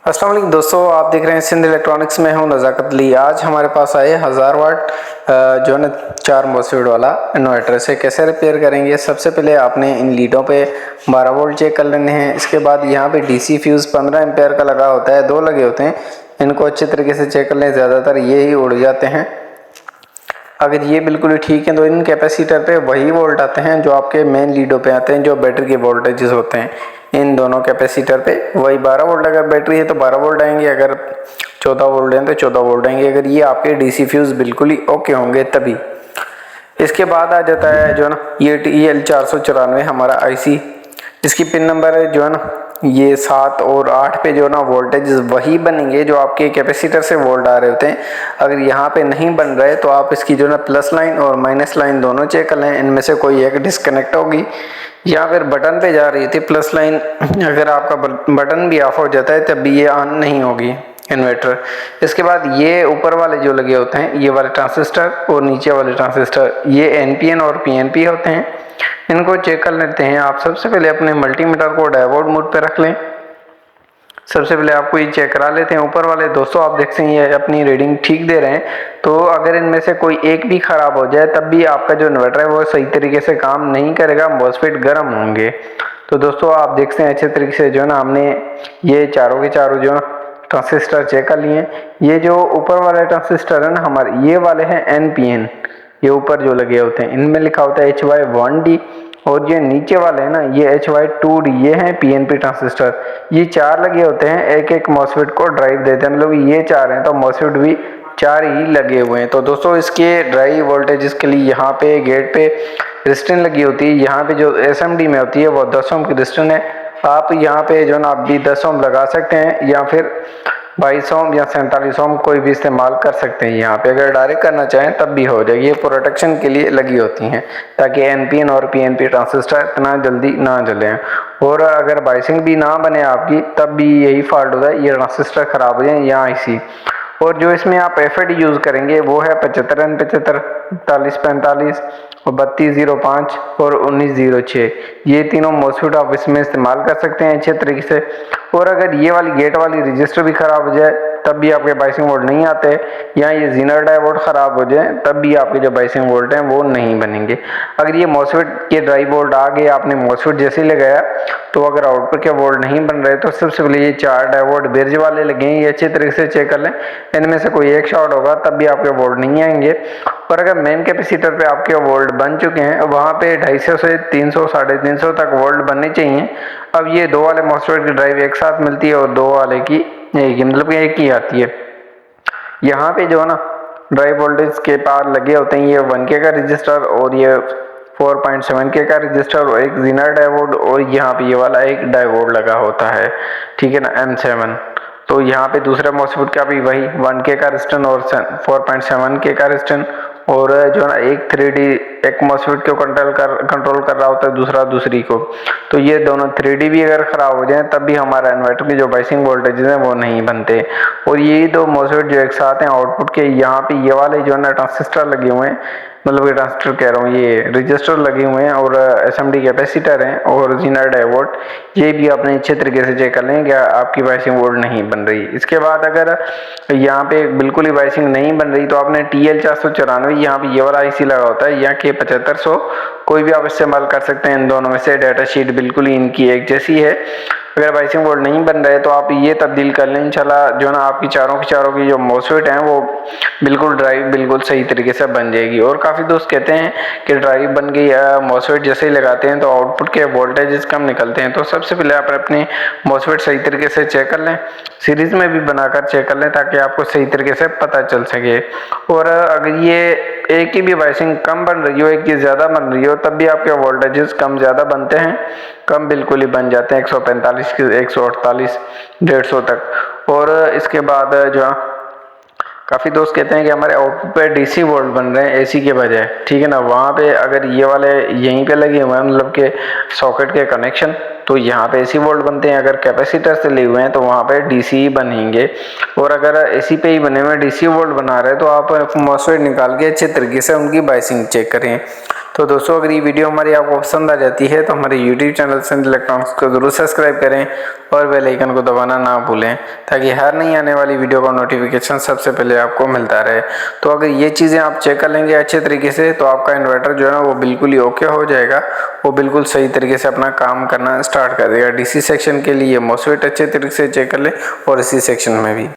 अस्सलाम वालेकुम दोस्तों, आप देख रहे हैं सिंध इलेक्ट्रॉनिक्स में हूं नज़ाकत अली। आज हमारे पास आए 1000 वाट जो है ना 4 मोस्फेट वाला इन्वर्टर से कैसे रिपेयर करेंगे। सबसे पहले आपने इन लीडों पे 12 वोल्ट चेक कर लेने हैं। इसके बाद यहाँ पे डीसी फ्यूज़ 15 एम्पेयर का लगा होता है, 2 लगे होते हैं। इनको अच्छे तरीके से चेक कर लें, ज़्यादातर ये ही उड़ जाते हैं। अगर ये बिल्कुल ही ठीक है तो इन कैपेसिटर पे वही वोल्ट आते हैं जो आपके मेन लीडों पे आते हैं, जो बैटरी के वोल्टेजेस होते हैं। इन दोनों कैपेसिटर पे वही 12 वोल्ट, अगर बैटरी है तो 12 वोल्ट आएंगे, अगर 14 वोल्ट है तो 14 वोल्ट आएंगे। अगर ये आपके डीसी फ्यूज बिल्कुल ही ओके होंगे तभी। इसके बाद आ जाता है जो है ना ये TL494 हमारा आईसी। इसकी पिन नंबर है जो है ना ये 7 और 8 पे जो ना वोल्टेज वही बनेंगे जो आपके कैपेसिटर से वोल्ट आ रहे होते हैं। अगर यहाँ पे नहीं बन रहे तो आप इसकी जो ना प्लस लाइन और माइनस लाइन दोनों चेक कर लें, इनमें से कोई एक डिस्कनेक्ट होगी या फिर बटन पे जा रही थी प्लस लाइन। अगर आपका बटन भी ऑफ हो जाता है तब भी ये ऑन नहीं होगी इन्वर्टर। इसके बाद ये ऊपर वाले जो लगे होते हैं ये वाले ट्रांजिस्टर और नीचे वाले ट्रांजिस्टर ये NPN और PNP होते हैं। इनको चेक कर लेते हैं। आप सबसे पहले अपने मल्टीमीटर को डायोड मोड पे रख लें। सबसे पहले आपको ये चेक करा लेते हैं। ऊपर वाले दोस्तों आप देखते हैं ये अपनी रीडिंग ठीक दे रहे हैं, तो अगर इनमें से कोई एक भी खराब हो जाए तब भी आपका जो इन्वर्टर है वो सही तरीके से काम नहीं करेगा, मॉसफेट गर्म होंगे। तो दोस्तों आप देखते हैं अच्छे तरीके से जो है ना हमने ये चारों के चारों जो है ना ट्रांजिस्टर चेक कर लिए। ये जो ऊपर वाले ट्रांजिस्टर है ना हमारे ये वाले हैं NPN, ये ऊपर जो लगे होते हैं इनमें लिखा होता है HY1D, और ये नीचे वाले हैं ना ये HY2D, ये हैं PNP ट्रांजिस्टर। ये 4 लगे होते हैं, एक एक मॉसफेट को ड्राइव देते हैं। मतलब ये 4 हैं तो मॉसफेट भी 4 ही लगे हुए हैं। तो दोस्तों इसके ड्राइव वोल्टेज के लिए यहाँ पे गेट पे रिस्टेंट लगी होती है। यहाँ पे जो SMD में होती है वो 10 ओम की रिस्टेंट है। आप यहाँ पे जो ना आप भी 10 ओम लगा सकते हैं या फिर 22 ओम या 47 ओम कोई भी इस्तेमाल कर सकते हैं। यहाँ पे अगर डायरेक्ट करना चाहें तब भी हो जाएगी। ये प्रोटेक्शन के लिए लगी होती हैं ताकि NPN और PNP ट्रांजिस्टर इतना जल्दी ना जलें, और अगर बाइसिंग भी ना बने आपकी तब भी यही फॉल्ट होता है, ये ट्रांजिस्टर खराब हो जाए या IC। और जो इसमें आप FAT यूज़ करेंगे वो है 75N75, 4545 और 3205 और 1906। ये तीनों मॉसफेट आप इसमें इस्तेमाल कर सकते हैं अच्छे तरीके से। और अगर ये वाली गेट वाली रजिस्टर भी ख़राब हो जाए तब भी आपके बाइसिंग वोल्ट नहीं आते, या ये जीनर डायोड ख़राब हो जाए तब भी आपके जो बाइसिंग वोल्ट हैं वो नहीं बनेंगे। अगर ये मॉसफेट के ड्राइव वोल्ट आ गए, आपने मॉसफेट जैसे ही लगाया तो अगर आउटपुट के वोल्ट नहीं बन रहे तो सबसे पहले ये 4 डायोड बिरज वाले लगे हैं, ये अच्छे तरीके से चेक कर लें। इनमें से कोई एक शॉर्ट होगा तब भी आपके वोल्ट नहीं आएंगे। और अगर मेन कैपेसिटर पे आपके वोल्ट बन चुके हैं वहाँ पे 250 से 300 350 तक वोल्ट बनने चाहिए। अब ये 2 वाले मॉसफेट की ड्राइव एक साथ मिलती है और 2 वाले की एक ही, मतलब एक ही आती है। यहाँ पे जो है ना ड्राइव वोल्टेज के पार लगे होते हैं ये 1K का रजिस्टर और ये 4.7K का रजिस्टर और एक जीनर डायोड, और यहाँ पे ये वाला एक डायोड लगा होता है, ठीक है ना, M7। तो यहाँ पे दूसरे मॉसफेट का भी वही 1K का रेजिस्टेंस और 4.7K का रेजिस्टेंस, और जो है ना एक 3D एक मॉसफेट को कंट्रोल कर रहा होता है, दूसरा दूसरी को। तो ये दोनों 3D भी अगर ख़राब हो जाए तब भी हमारा इन्वर्टर के जो बाइसिंग वोल्टेज हैं वो नहीं बनते। और ये दो मॉसफेट जो एक साथ हैं आउटपुट के, यहाँ पे ये वाले जो है ना ट्रांजिस्टर लगे हुए हैं, मतलब ये ट्रांजिस्टर कह रहा हूँ, ये रजिस्टर लगे हुए हैं और SMD कैपेसिटर हैं और जीनर डायोड, ये भी आपने अच्छे तरीके से चेक कर लें कि आपकी बाइसिंग वोल्ट नहीं बन रही। इसके बाद अगर यहाँ पे बिल्कुल ही बाइसिंग नहीं बन रही तो आपने TL494 यहाँ पे ये वाला IC लगा होता है या K7500, कोई भी आप इस्तेमाल कर सकते हैं। इन दोनों में से डाटा शीट बिल्कुल ही इनकी एक जैसी है। अगर बाइसिंग वोल्ट नहीं बन रहे तो आप ये तब्दील कर लें, इंशाल्लाह जो ना आपकी चारों की जो मॉसफेट हैं वो बिल्कुल ड्राइव बिल्कुल सही तरीके से बन जाएगी। और काफ़ी दोस्त कहते हैं कि ड्राइव बन गई, मॉसफेट जैसे ही लगाते हैं तो आउटपुट के वोल्टेजेस कम निकलते हैं। तो सबसे पहले आप अपने मॉसफेट सही तरीके से चेक कर लें, सीरीज़ में भी बनाकर चेक कर लें ताकि आपको सही तरीके से पता चल सके। और अगर ये एक की भी बाइसिंग कम बन रही हो, एक की ज़्यादा बन रही हो, तब भी आपके वोल्टेजेस कम ज़्यादा बनते हैं, कम बिल्कुल ही बन जाते हैं 145 के 148 150 तक। और इसके बाद जो काफ़ी दोस्त कहते हैं कि हमारे आउटपुट पे DC वोल्ट बन रहे हैं AC के बजाय, ठीक है ना। वहाँ पे अगर ये वाले यहीं पे लगे हुए हैं, मतलब के सॉकेट के कनेक्शन, तो यहाँ पे AC वोल्ट बनते हैं। अगर कैपेसिटर से लिए हुए हैं तो वहाँ पे DC ही बनेंगे। और अगर AC पे ही बने हुए DC वोल्ट बना रहे हैं तो आप मॉसफेट निकाल के अच्छे तरीके से उनकी बाइसिंग चेक करें। तो दोस्तों अगर ये वीडियो हमारी आपको पसंद आ जाती है तो हमारे यूट्यूब चैनल सिंध इलेक्ट्रॉनिक्स को जरूर सब्सक्राइब करें और बेल आइकन को दबाना ना भूलें, ताकि हर नई आने वाली वीडियो का नोटिफिकेशन सबसे पहले आपको मिलता रहे। तो अगर ये चीज़ें आप चेक कर लेंगे अच्छे तरीके से तो आपका इन्वर्टर जो है ना वो बिल्कुल ही ओके हो जाएगा, वो बिल्कुल सही तरीके से अपना काम करना स्टार्ट कर देगा। डीसी सेक्शन के लिए मॉसफेट अच्छे तरीके से चेक कर ले और इसी सेक्शन में भी।